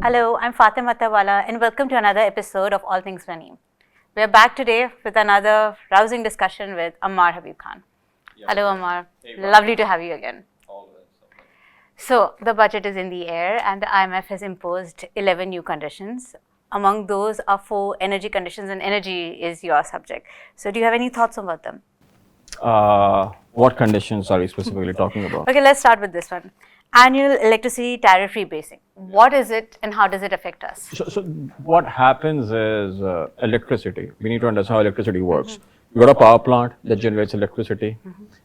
Hello, I'm Fatima Attarwala and welcome to another episode of All Things Money. We're back today with another rousing discussion with Ammar H Khan. Yeah. Hello Ammar, Hey, lovely to have you again. Always. So the budget is in the air and the IMF has imposed 11 new conditions. Among those are 4 energy conditions, and energy is your subject. So do you have any thoughts about them? What conditions are you specifically talking about? Okay, let's start with this one. Annual electricity tariff rebasing. What is it and how does it affect us? So what happens is electricity. We need to understand how electricity works. You got a power plant that generates electricity,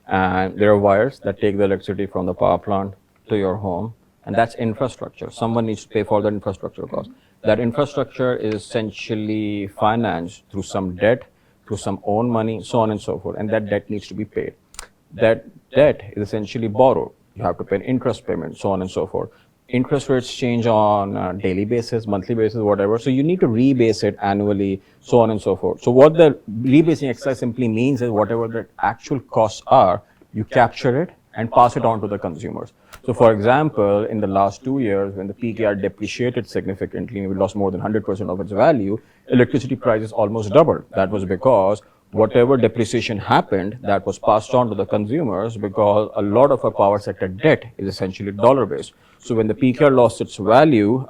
and there are wires that take the electricity from the power plant to your home, and that's infrastructure. Someone needs to pay for that infrastructure cost. That infrastructure is essentially financed through some debt, through some own money, so on and so forth, and that debt needs to be paid. That debt is essentially borrowed. You have to pay an interest payment, so on and so forth. Interest rates change on a daily basis, monthly basis, whatever. So you need to rebase it annually, so on and so forth. So what the rebasing exercise simply means is whatever the actual costs are, you capture it and pass it on to the consumers. So for example, in the last 2 years, when the PKR depreciated significantly, we lost more than 100% of its value, electricity prices almost doubled. That was because whatever depreciation happened, that was passed on to the consumers, because a lot of our power sector debt is essentially dollar-based. So when the PKR lost its value,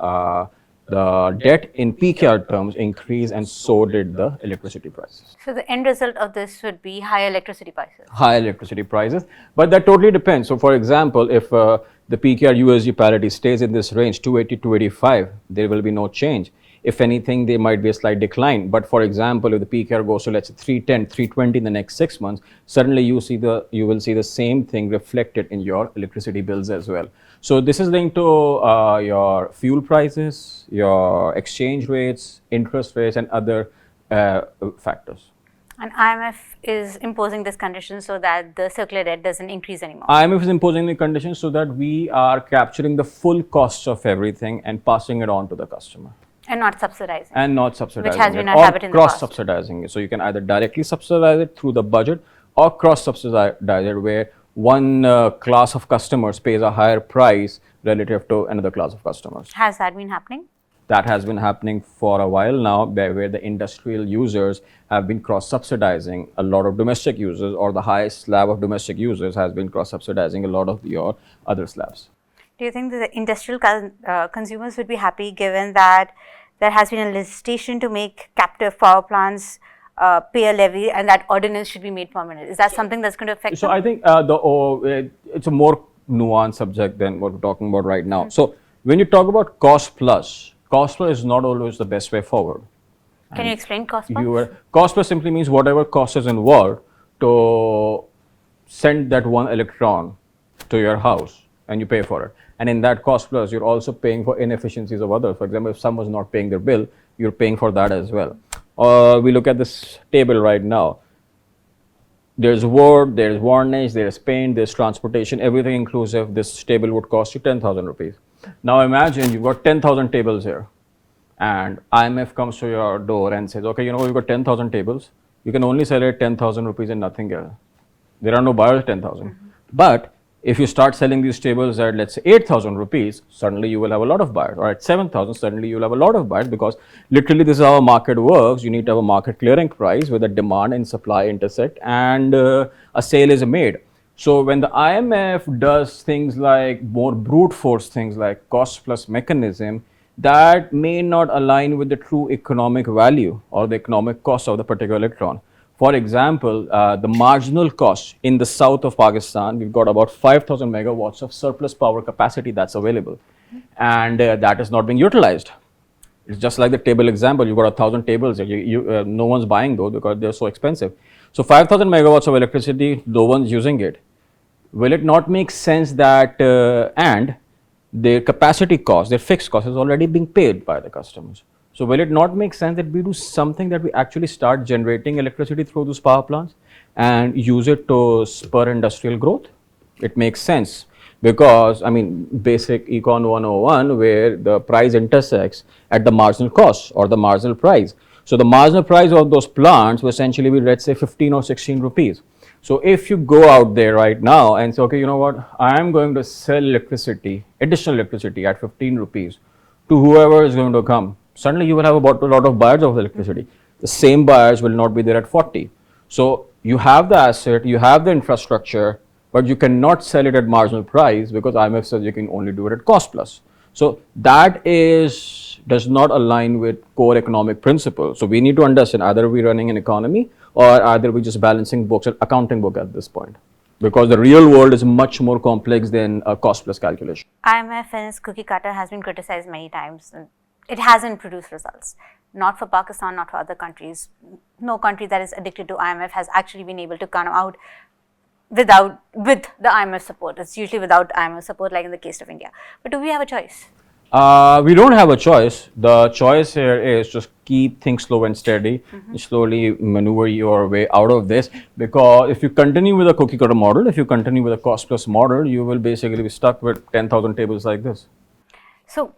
the debt in PKR terms increased, and so did the electricity prices. So the end result of this would be higher electricity prices. High electricity prices, but that totally depends. So for example, if the PKR USD parity stays in this range, 280, 285, there will be no change. If anything, there might be a slight decline. But for example, if the PKR goes to, let's say, 310, 320 in the next 6 months, suddenly you will see the same thing reflected in your electricity bills as well. So this is linked to your fuel prices, your exchange rates, interest rates, and other factors. And IMF is imposing this condition so that the circular debt doesn't increase anymore. IMF is imposing the conditions so that we are capturing the full costs of everything and passing it on to the customer. And not subsidizing. And not subsidizing Which has been it, our or habit in the past. cross-subsidizing it. So you can either directly subsidize it through the budget or cross-subsidize it, where one class of customers pays a higher price relative to another class of customers. Has that been happening? That has been happening for a while now, where the industrial users have been cross-subsidizing a lot of domestic users, or the highest slab of domestic users has been cross-subsidizing a lot of your other slabs. Do you think that the industrial consumers would be happy, given that there has been a legislation to make captive power plants pay a levy, and that ordinance should be made permanent? Is that something that's going to affect them? I think it's a more nuanced subject than what we're talking about right now. So when you talk about cost plus is not always the best way forward. Can you explain cost plus? Cost plus simply means whatever cost is involved to send that one electron to your house, and you pay for it. And in that cost plus, you're also paying for inefficiencies of others. For example, if someone's not paying their bill, you're paying for that as well. We look at this table right now. There's wood, there's varnish, there's paint, there's transportation, everything inclusive. This table would cost you 10,000 rupees. Now imagine you've got 10,000 tables here, and IMF comes to your door and says, okay, you know, you've got 10,000 tables. You can only sell it 10,000 rupees and nothing else. There are no buyers 10,000. But if you start selling these tables at, let's say, 8,000 rupees, suddenly you will have a lot of buyers. Or at 7,000, suddenly you will have a lot of buyers, because literally this is how a market works. You need to have a market clearing price where the demand and supply intersect, and a sale is made. So when the IMF does things like more brute force things like cost plus mechanism, that may not align with the true economic value or the economic cost of the particular electron. For example, the marginal cost in the south of Pakistan, we've got about 5,000 megawatts of surplus power capacity that's available, and that is not being utilized. It's just like the table example. You've got 1,000 tables. No one's buying those because they're so expensive. So 5,000 megawatts of electricity, no one's using it. Will it not make sense that and their capacity cost, their fixed cost, is already being paid by the customers? So will it not make sense that we do something, that we actually start generating electricity through those power plants and use it to spur industrial growth? It makes sense, because, I mean, basic Econ 101, where the price intersects at the marginal cost or the marginal price. So the marginal price of those plants will essentially be, let's say, 15 or 16 rupees. So if you go out there right now and say, okay, you know what, I am going to sell electricity, additional electricity at 15 rupees to whoever is going to come. Suddenly you will have a lot of buyers of electricity. The same buyers will not be there at 40. So you have the asset, you have the infrastructure, but you cannot sell it at marginal price because IMF says you can only do it at cost plus. So that does not align with core economic principles. So we need to understand, either we're running an economy or either we're just balancing books, an accounting book at this point. Because the real world is much more complex than a cost plus calculation. IMF and its cookie cutter has been criticized many times. And it hasn't produced results. Not for Pakistan, not for other countries. No country that is addicted to IMF has actually been able to come out with the IMF support. It's usually without IMF support, like in the case of India. But do we have a choice? We don't have a choice. The choice here is just keep things slow and steady, slowly maneuver your way out of this. Because if you continue with a cookie cutter model, if you continue with a cost plus model, you will basically be stuck with 10,000 tables like this. So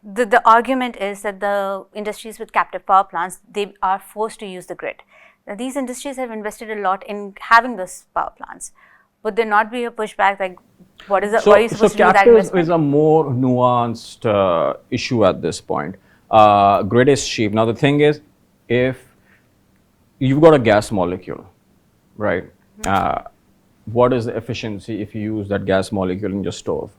the argument is that the industries with captive power plants, they are forced to use the grid. Now, these industries have invested a lot in having those power plants. Would there not be a pushback, like what are you supposed to do with that investment? Captive is a more nuanced issue at this point. Grid is cheap. Now the thing is, if you've got a gas molecule, right? What is the efficiency if you use that gas molecule in your stove?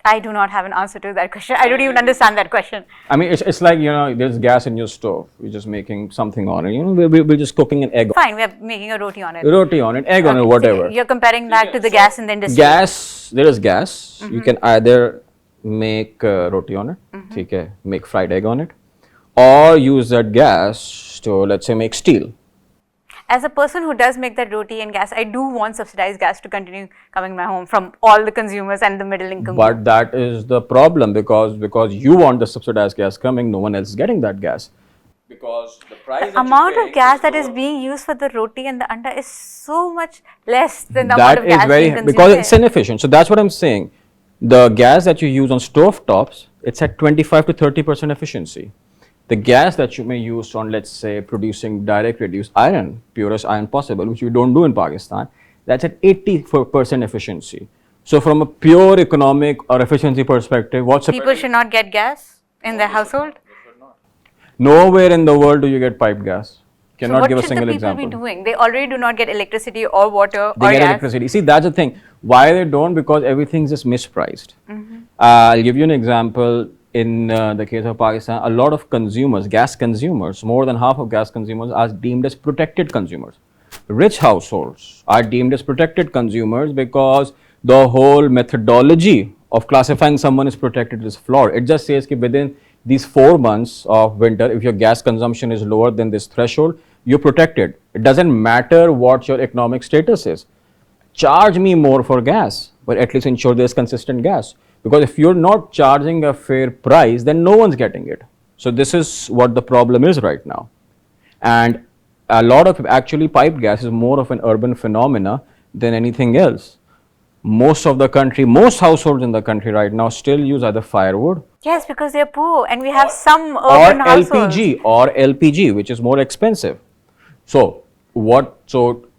I do not have an answer to that question. I don't even understand that question. I mean, it's like, there's gas in your stove. We're just making something on it. We're just cooking an egg. Fine, we're making a roti on it. Roti on it, egg on it, whatever. So you're comparing that to the gas in the industry. There is gas. You can either make roti on it, make fried egg on it, or use that gas to, let's say, make steel. As a person who does make that roti and gas, I do want subsidized gas to continue coming to my home from all the consumers and the middle income. But that is the problem, because you want the subsidized gas coming, no one else is getting that gas. Because the price the amount of gas that is being used for the roti and the anda is so much less than the amount of gas being consumed. Because it's inefficient. So that's what I'm saying. The gas that you use on stove tops, it's at 25 to 30% efficiency. The gas that you may use on, let's say, producing direct reduced iron, purest iron possible, which you don't do in Pakistan, that's at 80% efficiency. So from a pure economic or efficiency perspective, people should not get gas in their household? Nowhere in the world do you get piped gas. Cannot give a single example. What should the people be doing? They already do not get electricity or water or gas. They get electricity. See, that's the thing. Why they don't? Because everything's just mispriced. I'll give you an example. In the case of Pakistan, a lot of consumers, gas consumers, more than half of gas consumers are deemed as protected consumers. Rich households are deemed as protected consumers because the whole methodology of classifying someone as protected is flawed. It just says that within these 4 months of winter, if your gas consumption is lower than this threshold, you're protected. It doesn't matter what your economic status is. Charge me more for gas, but at least ensure there's consistent gas. Because if you're not charging a fair price, then no one's getting it. So this is what the problem is right now. And a lot of actually piped gas is more of an urban phenomena than anything else. Most of the country, most households in the country right now still use either firewood. Yes, because they're poor and we have some urban households. Or LPG, which is more expensive. So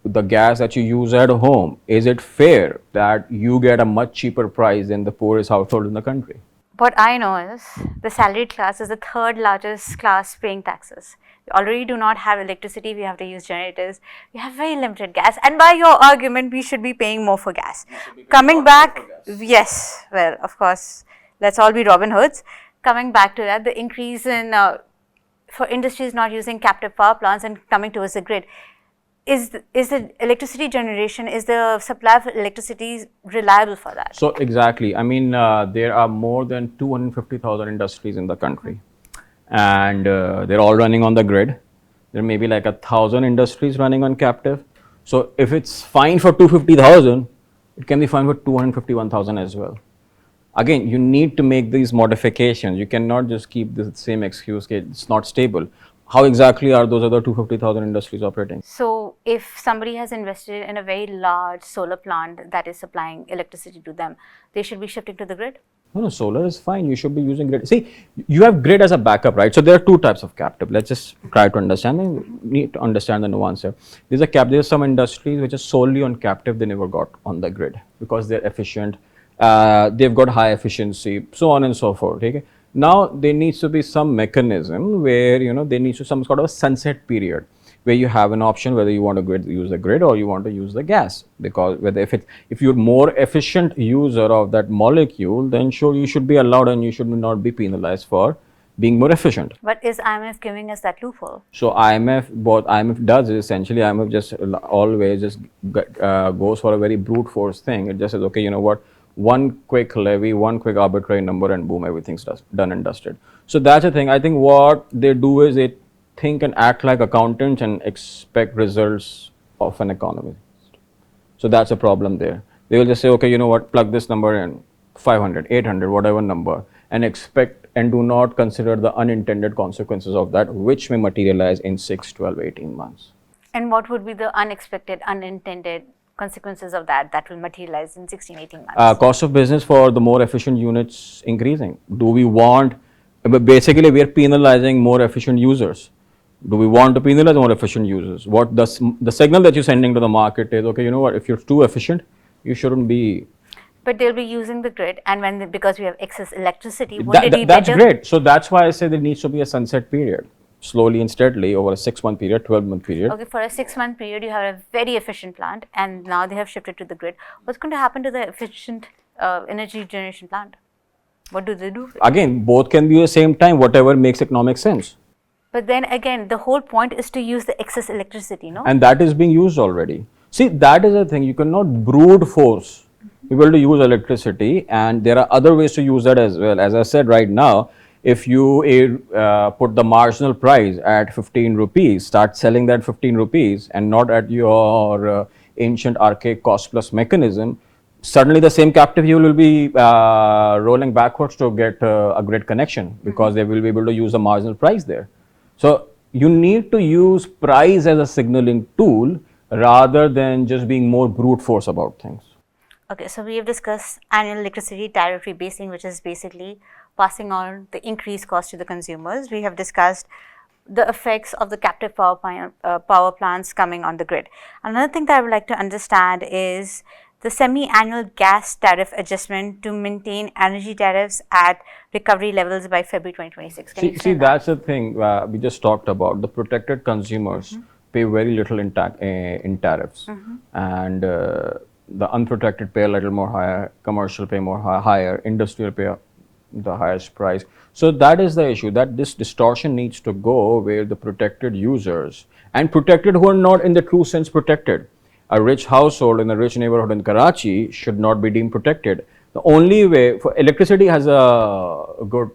the gas that you use at home, is it fair that you get a much cheaper price than the poorest household in the country? What I know is the salaried class is the third largest class paying taxes. We already do not have electricity, we have to use generators, we have very limited gas, and by your argument we should be paying more for gas. Coming back, yes, well of course, let's all be Robin Hoods. Coming back to that, the increase in for industries not using captive power plants and coming towards the grid, is the electricity generation, is the supply of electricity reliable for that? So exactly. I mean, there are more than 250,000 industries in the country, and they're all running on the grid. There may be like 1,000 industries running on captive. So if it's fine for 250,000, it can be fine for 251,000 as well. Again, you need to make these modifications. You cannot just keep the same excuse, it's not stable. How exactly are those other 250,000 industries operating? So if somebody has invested in a very large solar plant that is supplying electricity to them, they should be shifting to the grid? No, solar is fine. You should be using grid. See, you have grid as a backup, right? So there are two types of captive. Let's just try to understand. We need to understand the nuance here. There's some industries which are solely on captive. They never got on the grid because they're efficient. They've got high efficiency, so on and so forth. Okay? Now there needs to be some mechanism where, you know, there needs to some sort of a sunset period where you have an option whether you want to use the grid or you want to use the gas, because whether if you're more efficient user of that molecule, then sure you should be allowed and you should not be penalized for being more efficient. But is IMF giving us that loophole? So what IMF does is essentially IMF just always just goes for a very brute force thing. It just says, okay, you know what, one quick levy, one quick arbitrary number, and boom, everything's done and dusted. So that's the thing. I think what they do is they think and act like accountants and expect results of an economy. So that's a problem there. They will just say, okay, you know what, plug this number in, 500, 800, whatever number, and expect and do not consider the unintended consequences of that, which may materialize in 6, 12, 18 months. And what would be the unexpected, unintended consequences of that will materialize in 16, 18 months? Cost of business for the more efficient units increasing. Do we want, basically we are penalizing more efficient users. Do we want to penalize more efficient users? What the signal that you're sending to the market is, okay, you know what, if you're too efficient, you shouldn't be. But they'll be using the grid, and because we have excess electricity, wouldn't it be that's better? Great. So that's why I say there needs to be a sunset period, slowly and steadily over a 6-month period, 12-month period. Okay, for a 6-month period, you have a very efficient plant, and now they have shifted to the grid. What's going to happen to the efficient energy generation plant? What do they do? Again, both can be at the same time, whatever makes economic sense. But then again, the whole point is to use the excess electricity, no? And that is being used already. See, that is the thing. You cannot brute force people to use electricity, and there are other ways to use that as well. As I said right now, if you put the marginal price at 15 rupees, start selling that 15 rupees and not at your ancient archaic cost plus mechanism, suddenly the same captive fuel will be rolling backwards to get a grid connection, because they will be able to use the marginal price there. So you need to use price as a signaling tool rather than just being more brute force about things. Okay, so we have discussed annual electricity tariff rebasing, which is basically passing on the increased cost to the consumers. We have discussed the effects of the captive power plants coming on the grid. Another thing that I would like to understand is the semi-annual gas tariff adjustment to maintain energy tariffs at recovery levels by February 2026. Can you explain that? That's the thing we just talked about. The protected consumers pay very little in tariffs, and the unprotected pay a little more higher, commercial pay more higher, industrial pay the highest price. So that is the issue, that this distortion needs to go, where the protected users and protected who are not in the true sense protected. A rich household in a rich neighborhood in Karachi should not be deemed protected. The only way for electricity has a good,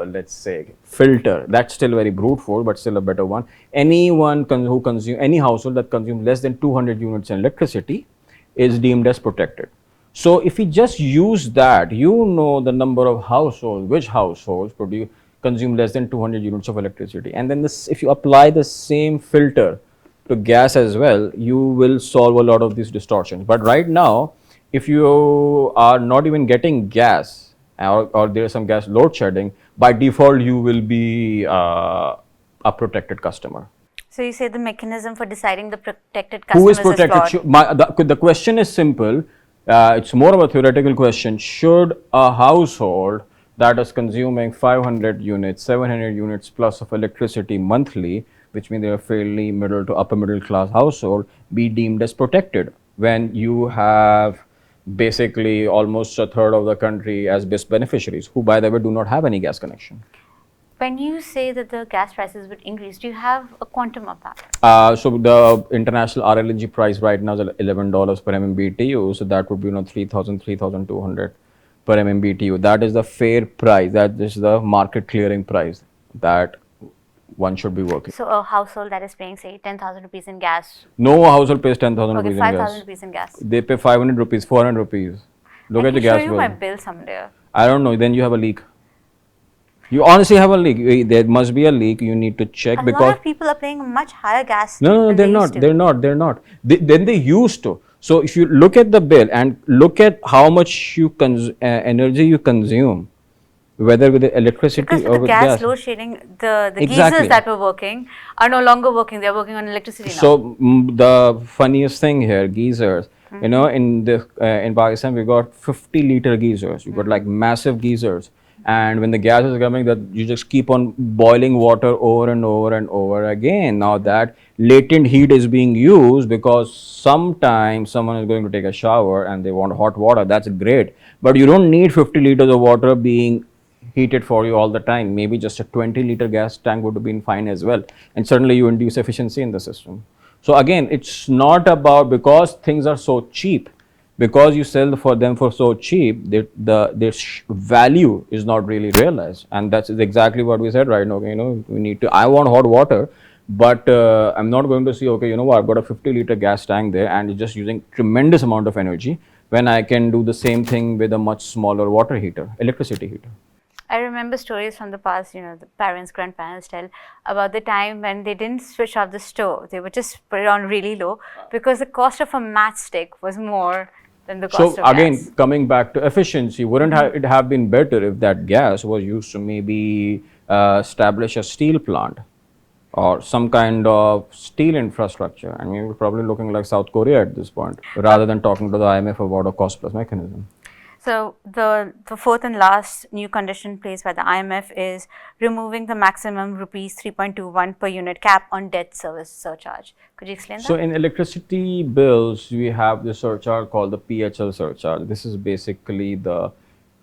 let's say, filter. That's still very brute force, but still a better one. Anyone who consume, any household that consumes less than 200 units in electricity is deemed as protected. So if we just use that, you know the number of households, which households consume less than 200 units of electricity. And then if you apply the same filter to gas as well, you will solve a lot of these distortions. But right now, if you are not even getting gas, or there is some gas load shedding, by default you will be a protected customer. So you say the mechanism for deciding the protected customers Who is protected? The question is simple. It's more of a theoretical question. Should a household that is consuming 500 units, 700 units plus of electricity monthly, which means they are fairly middle to upper middle class household, be deemed as protected when you have basically almost a third of the country as BIS beneficiaries, who by the way do not have any gas connection? When you say that the gas prices would increase, do you have a quantum of that? So the international RLNG price right now is $11 per MMBTU. So that would be 3,000, 3,200 per MMBTU. That is the fair price. That is the market clearing price that one should be working. So a household that is paying, say, 10,000 rupees in gas. No household pays 10,000 rupees in gas. 5,000 rupees in gas. They pay 500 rupees, 400 rupees. Look at the gas bill. I can show you my bill someday. I don't know. Then you have a leak. You honestly have a leak. There must be a leak. You need to check, because a lot of people are paying much higher gas. No, they're not. They're not. Then they used to. So if you look at the bill and look at how much energy you consume, whether with the electricity or with gas. Because the gas load shedding, the geysers that were working are no longer working. They're working on electricity now. So the funniest thing here, geysers. In Pakistan we got 50-liter geysers. You got like massive geysers. And when the gas is coming, that you just keep on boiling water over and over and over again. Now that latent heat is being used because sometimes someone is going to take a shower and they want hot water. That's great, but you don't need 50 liters of water being heated for you all the time. Maybe just a 20-liter gas tank would have been fine as well, and certainly you induce efficiency in the system. So again, it's not about because things are so cheap, because you sell for them for so cheap, their value is not really realized, and that's exactly what we said right now. Okay, we need to. I want hot water, but I'm not going to see. Okay, you know what? I've got a 50-liter gas tank there, and it's just using tremendous amount of energy when I can do the same thing with a much smaller water heater, electricity heater. I remember stories from the past, the parents, grandparents tell about the time when they didn't switch off the stove. They would just put it on really low because the cost of a matchstick was more than the cost So of again, gas. coming back to efficiency, wouldn't it have been better if that gas was used to maybe establish a steel plant or some kind of steel infrastructure? I mean, we're probably looking like South Korea at this point, rather than talking to the IMF about a cost plus mechanism. So the fourth and last new condition placed by the IMF is removing the maximum rupees 3.21 per unit cap on debt service surcharge. Could you explain that? So in electricity bills, we have the surcharge called the PHL surcharge. This is basically the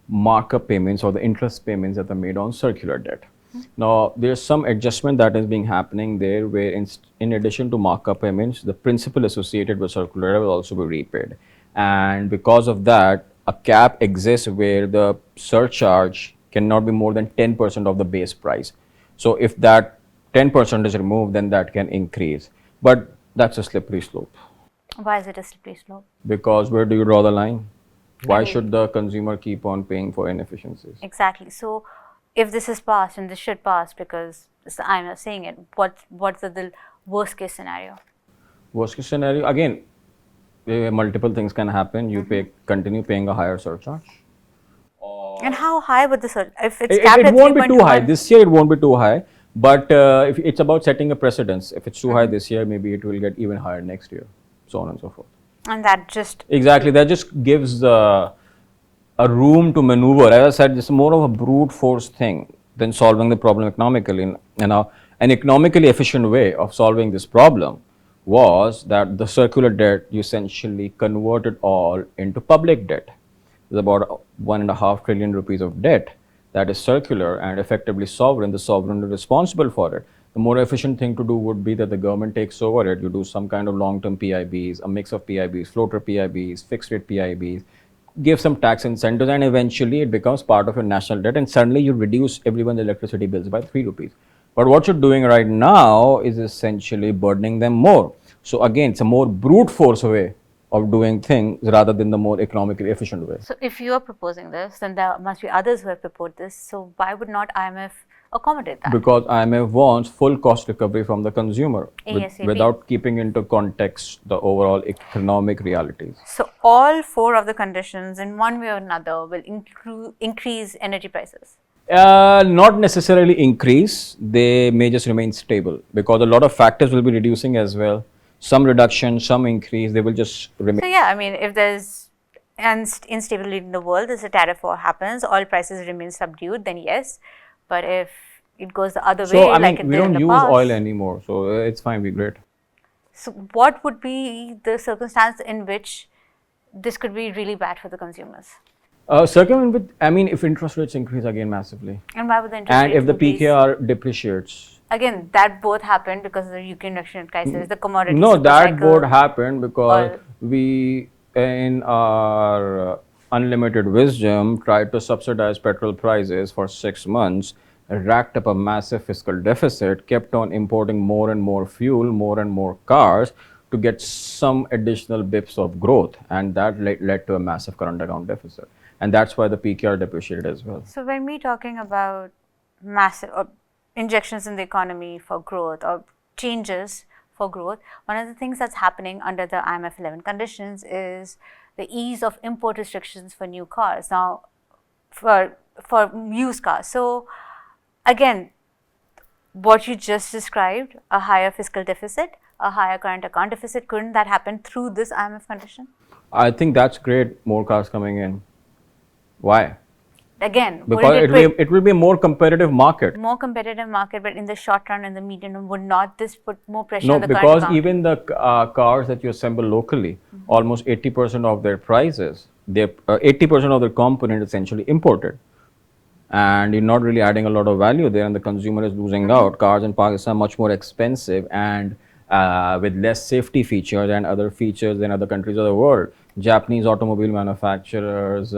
markup payments or the interest payments that are made on circular debt. Now, there's some adjustment that is being happening there where in addition to markup payments, the principal associated with circular debt will also be repaid. And because of that, a cap exists where the surcharge cannot be more than 10% of the base price. So if that 10% is removed, then that can increase. But that's a slippery slope. Why is it a slippery slope? Because where do you draw the line? Why I mean, should the consumer keep on paying for inefficiencies? Exactly. So if this is passed, and this should pass because I'm not saying it, what's the worst case scenario? Worst case scenario, again, multiple things can happen. You continue paying a higher surcharge. And how high would the surcharge? If it's It, capped it at won't be too high. 3.21, This year it won't be too high. But if it's about setting a precedence. If it's too high this year, maybe it will get even higher next year, so on and so forth. and that just Exactly. That just gives a room to maneuver. As I said, it's more of a brute force thing than solving the problem economically. An economically efficient way of solving this problem was that the circular debt you essentially converted all into public debt. There's about 1.5 trillion rupees of debt that is circular and effectively sovereign. The sovereign is responsible for it. The more efficient thing to do would be that the government takes over it. You do some kind of long-term PIBs, a mix of PIBs, floater PIBs, fixed rate PIBs, give some tax incentives, and eventually it becomes part of your national debt, and suddenly you reduce everyone's electricity bills by 3 rupees. But what you're doing right now is essentially burdening them more. So again, it's a more brute force way of doing things rather than the more economically efficient way. so if you are proposing this, then there must be others who have proposed this. So why would not IMF accommodate that? Because IMF wants full cost recovery from the consumer ASAP. without keeping into context the overall economic realities. So all four of the conditions, in one way or another, will increase energy prices. Not necessarily increase, they may just remain stable because a lot of factors will be reducing as well. Some reduction, some increase, they will just remain. So yeah, I mean, if there's instability in the world, as a tariff war happens, oil prices remain subdued, then yes. But if it goes the other way, So, I like mean, it we did in don't the use past, oil anymore, so it's fine, we're great. so what would be the circumstance in which this could be really bad for the consumers? Circumvent with, I mean, if interest rates increase again massively, And why would the interest and rates if the increase? PKR depreciates. Again, that both happened because of the Ukraine-Russian crisis, the commodity No, super that cycle. would happen because Oil. we, in our unlimited wisdom, tried to subsidize petrol prices for 6 months, racked up a massive fiscal deficit, kept on importing more and more fuel, more and more cars to get some additional bips of growth, and that led to a massive current account deficit. And that's why the PKR depreciated as well. So when we're talking about massive injections in the economy for growth or changes for growth, one of the things that's happening under the IMF 11 conditions is the ease of import restrictions for new cars. Now, for used cars. So again, what you just described, a higher fiscal deficit, a higher current account deficit, couldn't that happen through this IMF condition? I think that's great, more cars coming in. Why? Again, Because it will be a more competitive market. more competitive market, but in the short run and the medium run, would not this put more pressure No, on the current because account? even the cars that you assemble locally, almost 80% of their prices, 80% of their component essentially imported. And you're not really adding a lot of value there, and the consumer is losing out. Cars in Pakistan are much more expensive and with less safety features and other features than other countries of the world. Japanese automobile manufacturers,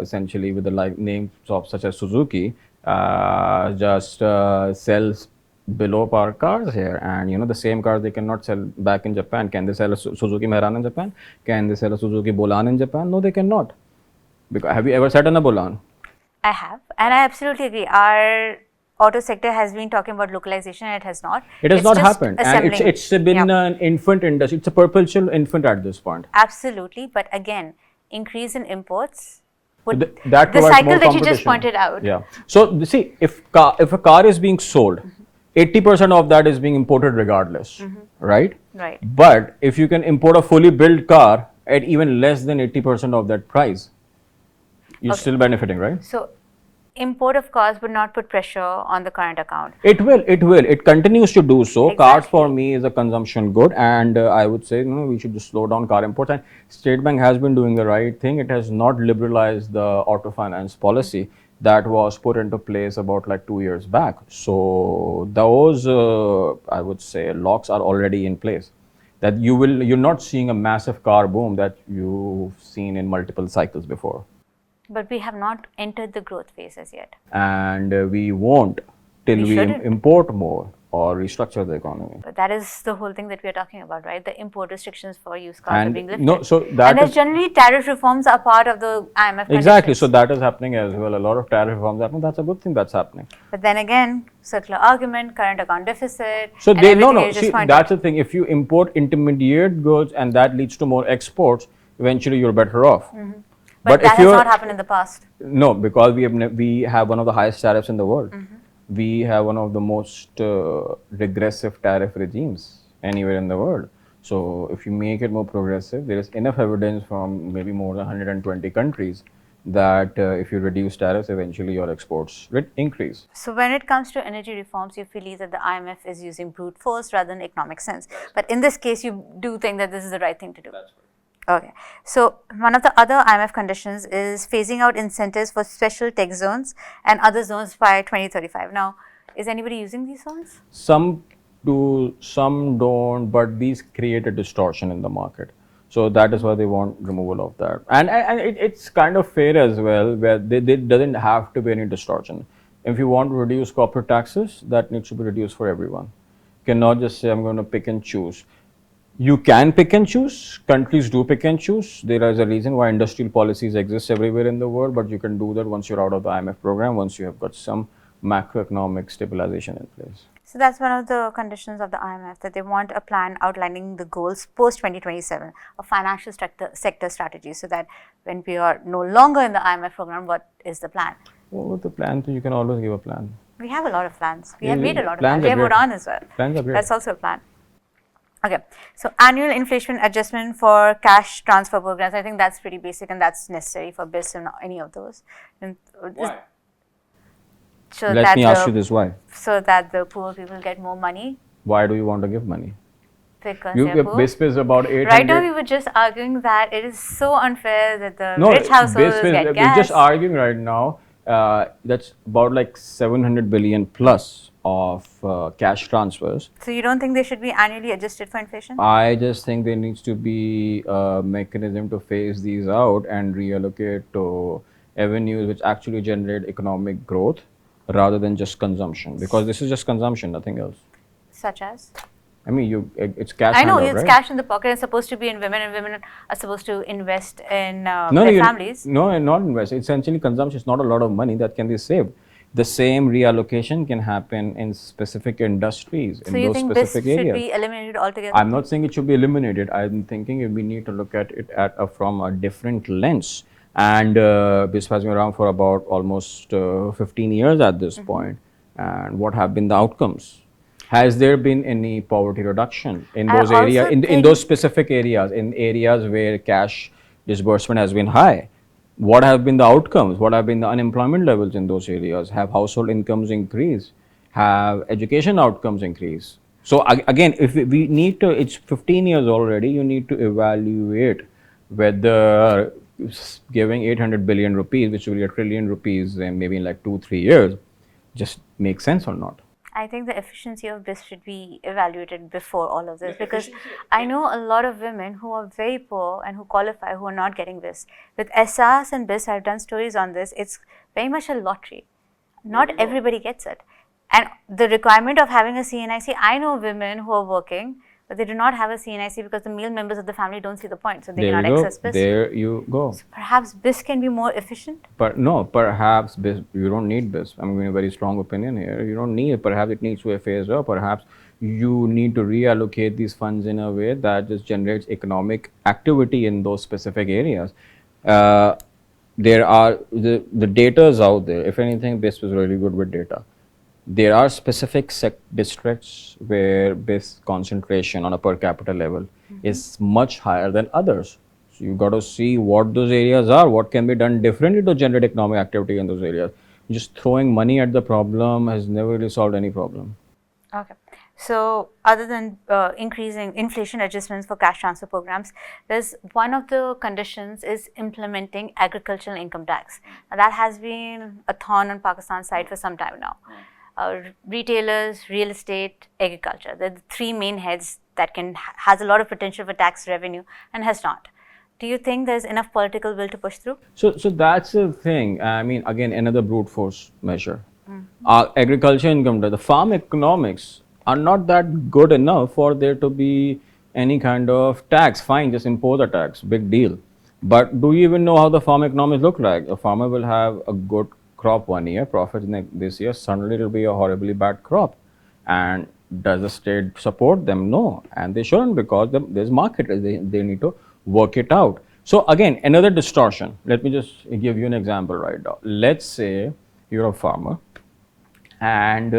essentially with the names of such as Suzuki, just sells below par cars here, and the same cars they cannot sell back in Japan. Can they sell a Suzuki Mehran in Japan? Can they sell a Suzuki Bolan in Japan? No, they cannot. Because have you ever sat in a Bolan? I have, and I absolutely agree. Our auto sector has been talking about localization, and it has not. It has It's not just happened, and assembling. it's been an infant industry. It's a perpetual infant at this point. Absolutely, but again, increase in imports would That the provides cycle more that you just competition. pointed out. Yeah. So see, if a car is being sold, 80% of that is being imported regardless, right? Right. But if you can import a fully built car at even less than 80% of that price, you're still benefiting, right? So, import of cars would not put pressure on the current account. It will. It continues to do so. Exactly. Cars for me is a consumption good, and I would say we should just slow down car imports. And State Bank has been doing the right thing. It has not liberalized the auto finance policy that was put into place about like 2 years back. So those, I would say, locks are already in place. That you're not seeing a massive car boom that you've seen in multiple cycles before. But we have not entered the growth phase as yet. And we won't till we shouldn't. import more or restructure the economy. But that is the whole thing that we are talking about, right? The import restrictions for used cars are And being lifted. no, so that and there's is generally tariff reforms are part of the IMF exactly. conditions. So that is happening as well. A lot of tariff reforms happening. That's a good thing that's happening. But then again, circular argument, current account deficit. So and they everything you just See, pointed that's the thing. If you import intermediate goods and that leads to more exports, eventually you're better off. But that has not happened in the past. No, because we have one of the highest tariffs in the world. We have one of the most regressive tariff regimes anywhere in the world. So if you make it more progressive, there is enough evidence from maybe more than 120 countries that if you reduce tariffs, eventually your exports will increase. So when it comes to energy reforms, you believe that the IMF is using brute force rather than economic sense. But in this case, you do think that this is the right thing to do. That's right. Okay. So one of the other IMF conditions is phasing out incentives for special tech zones and other zones by 2035. Now, is anybody using these zones? Some do, some don't, but these create a distortion in the market. So that is why they want removal of that. And it's kind of fair as well, where there doesn't have to be any distortion. If you want to reduce corporate taxes, that needs to be reduced for everyone. You cannot just say, I'm going to pick and choose. You can pick and choose. Countries do pick and choose. There is a reason why industrial policies exist everywhere in the world, but you can do that once you're out of the IMF program, once you have got some macroeconomic stabilization in place. So that's one of the conditions of the IMF, that they want a plan outlining the goals post 2027, a financial sector strategy, so that when we are no longer in the IMF program, what is the plan? Well, with the plan, you can always give a plan. We have a lot of plans. We have Yeah, made a lot of plans plans. We are have great. Udan as well. Plans are great. That's also a plan. Okay, so annual inflation adjustment for cash transfer programs, I think that's pretty basic and that's necessary for BIS and any of those. And Why? so Let that me ask you this, why? So that the poor people get more money Why do you want to give money? because You they're poor. BIS is about 800. Right now we were just arguing that it is so unfair that the No, rich households BIS, get we're gas. just arguing right now. That's about like 700 billion plus of cash transfers. So you don't think they should be annually adjusted for inflation? I just think there needs to be a mechanism to phase these out and reallocate to avenues which actually generate economic growth rather than just consumption, because this is just consumption, nothing else. Such as? I mean, it's cash. I know handout, it's right? cash in the pocket. It's supposed to be in women, and women are supposed to invest in No, their families. No, not invest. It's essentially consumption. It's not a lot of money that can be saved. The same reallocation can happen in specific industries, So in you those think this specific should areas. be eliminated altogether? I'm not saying it should be eliminated. I'm thinking we need to look at it from a different lens. And this has been around for about almost 15 years at this point. And what have been the outcomes? Has there been any poverty reduction in I those also areas, in think- those specific areas, in areas where cash disbursement has been high? what have been the outcomes? What have been the unemployment levels in those areas? Have household incomes increased? Have education outcomes increased? So again, if we need to, it's 15 years already, you need to evaluate whether giving 800 billion rupees, which will be a trillion rupees maybe in like 2-3 years, just makes sense or not. I think the efficiency of BIS should be evaluated before all of this, because I know a lot of women who are very poor and who qualify who are not getting BIS. With SRs and BIS, I've done stories on this. It's very much a lottery. Not everybody gets it. And the requirement of having a CNIC, I know women who are working, but they do not have a CNIC because the male members of the family don't see the point, so they There cannot you go. access BIS. There you go. So perhaps BIS can be more efficient? But no, perhaps BIS, you don't need BIS. I'm giving a very strong opinion here. You don't need it. Perhaps it needs to be phased out. Perhaps you need to reallocate these funds in a way that just generates economic activity in those specific areas. There are the data is out there. If anything, BIS was really good with data. There are specific districts where BIS concentration on a per capita level is much higher than others. So you got to see what those areas are, what can be done differently to generate economic activity in those areas. Just throwing money at the problem has never really solved any problem. Okay. So other than increasing inflation adjustments for cash transfer programs, there's one of the conditions is implementing agricultural income tax. Now, that has been a thorn on Pakistan's side for some time now. Retailers, real estate, agriculture, they're the three main heads that has a lot of potential for tax revenue and has not. Do you think there's enough political will to push through? So that's the thing. I mean, again, another brute force measure. Agriculture income, the farm economics are not that good enough for there to be any kind of tax. Fine, just impose a tax, big deal. But do you even know how the farm economics look like? A farmer will have a good crop one year, profits this year, suddenly it will be a horribly bad crop. And does the state support them? No, and they shouldn't, because there's market. They need to work it out. So again, another distortion. Let me just give you an example right now. Let's say you're a farmer and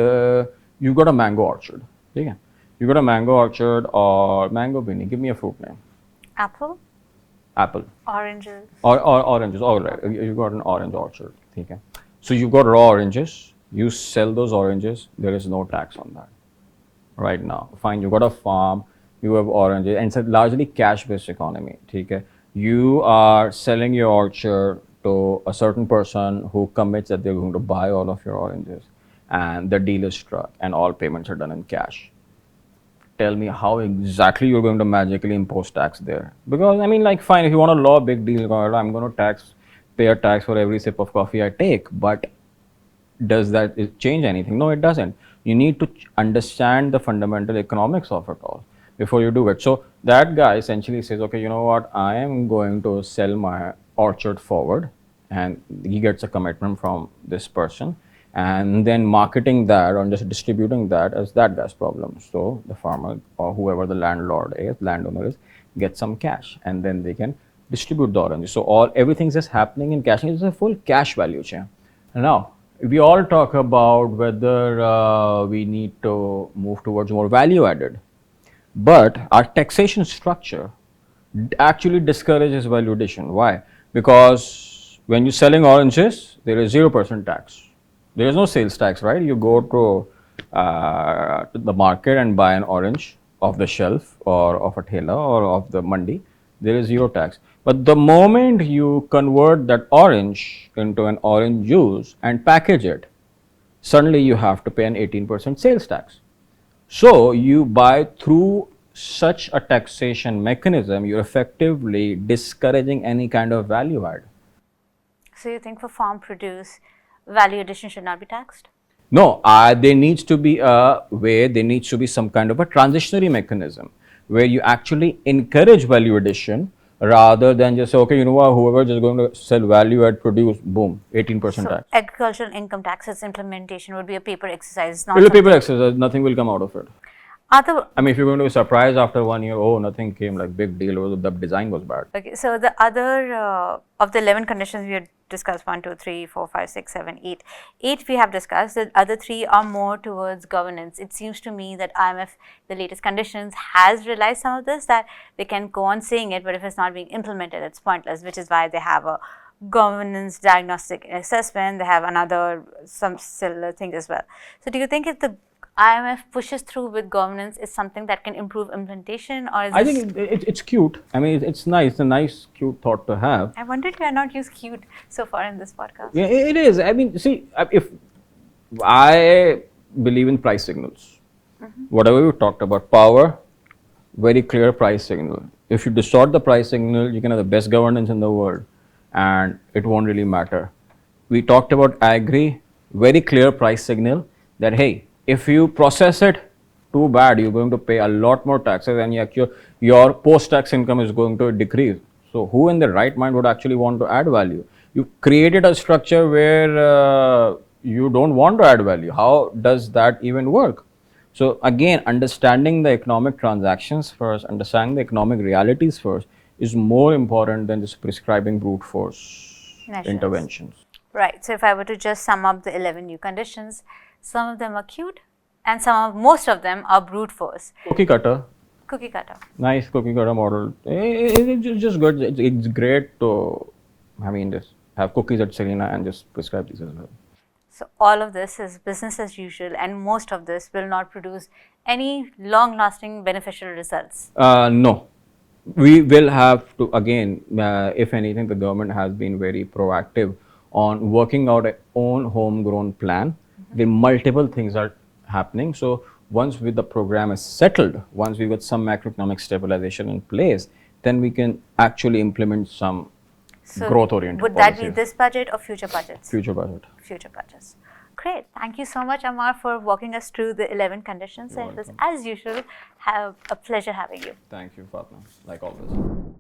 you got a mango orchard. Okay? You got a mango orchard or mango beanie. Give me a fruit name. Apple? Apple. Oranges. Or oranges. All right. You got an orange orchard. Okay. So you've got raw oranges. You sell those oranges. There is no tax on that right now. Fine. You got a farm. You have oranges, and it's a largely cash-based economy. Okay. You are selling your orchard to a certain person who commits that they're going to buy all of your oranges, and the deal is struck, and all payments are done in cash. Tell me how exactly you're going to magically impose tax there? Because I mean, like, fine, if you want a law, big deal. I'm going to pay a tax for every sip of coffee I take. But does that change anything? No, it doesn't. You need to understand the fundamental economics of it all before you do it. So that guy essentially says, okay, you know what? I am going to sell my orchard forward, and he gets a commitment from this person. And then marketing that or just distributing that as that guy's problem. So the farmer or whoever the landowner is, gets some cash, and then they can distribute the oranges. So everything's just happening in cash. It's a full cash value chain. Now, we all talk about whether we need to move towards more value added, but our taxation structure actually discourages value addition. Why? Because when you're selling oranges, there is 0% tax. There is no sales tax, right? You go to the market and buy an orange off the shelf or of a thela or of the mandi, there is 0 tax. But the moment you convert that orange into an orange juice and package it, suddenly you have to pay an 18% sales tax. So you buy through such a taxation mechanism, you're effectively discouraging any kind of value add. So you think for farm produce, value addition should not be taxed? No, there needs to be a way, there needs to be some kind of a transitionary mechanism where you actually encourage value addition rather than just say, okay, you know what, whoever is just going to sell value add produce, boom, 18% tax. Agricultural income taxes implementation would be a paper exercise. It will be a paper exercise, nothing will come out of it. I mean, if you're going to be surprised after 1 year, oh, nothing came, like big deal, or the design was bad. Okay, so the other of the 11 conditions we had discussed, 1, 2, 3, 4, 5, 6, 7, 8. 8 we have discussed, the other 3 are more towards governance. It seems to me that IMF, the latest conditions, has realized some of this, that they can go on saying it, but if it's not being implemented, it's pointless, which is why they have a governance, diagnostic assessment. They have some similar things as well. So do you think if the IMF pushes through with governance is something that can improve implementation, or is I this... think it's cute. I mean, it's nice. It's a nice, cute thought to have. I wondered you have not used cute so far in this podcast. Yeah, it is. I mean, see, if I believe in price signals, whatever we talked about, power, very clear price signal. If you distort the price signal, you can have the best governance in the world, and it won't really matter. We talked about, I agree, very clear price signal that hey, if you process it, too bad, you're going to pay a lot more taxes, and your post-tax income is going to decrease. So who in the right mind would actually want to add value? You created a structure where you don't want to add value. How does that even work? So again, understanding the economic transactions first, understanding the economic realities first is more important than just prescribing brute force Measures. Interventions. Right. So if I were to just sum up the 11 new conditions, some of them are cute and most of them are brute force. Cookie cutter. Cookie cutter. Nice cookie cutter model. It's just good. It's great to, just have cookies at Serena and just prescribe these as well. So all of this is business as usual, and most of this will not produce any long-lasting beneficial results. No. We will have to, again, if anything, the government has been very proactive on working out a own homegrown plan. The multiple things are happening. So once the program is settled, once we get some macroeconomic stabilization in place, then we can actually implement some growth-oriented Would policies. that be this budget or future budgets? Future budget. Future budgets. Great. Thank you so much, Ammar, for walking us through the 11 conditions. You're It was, welcome. as usual, a pleasure having you. Thank you, Fatima, like always.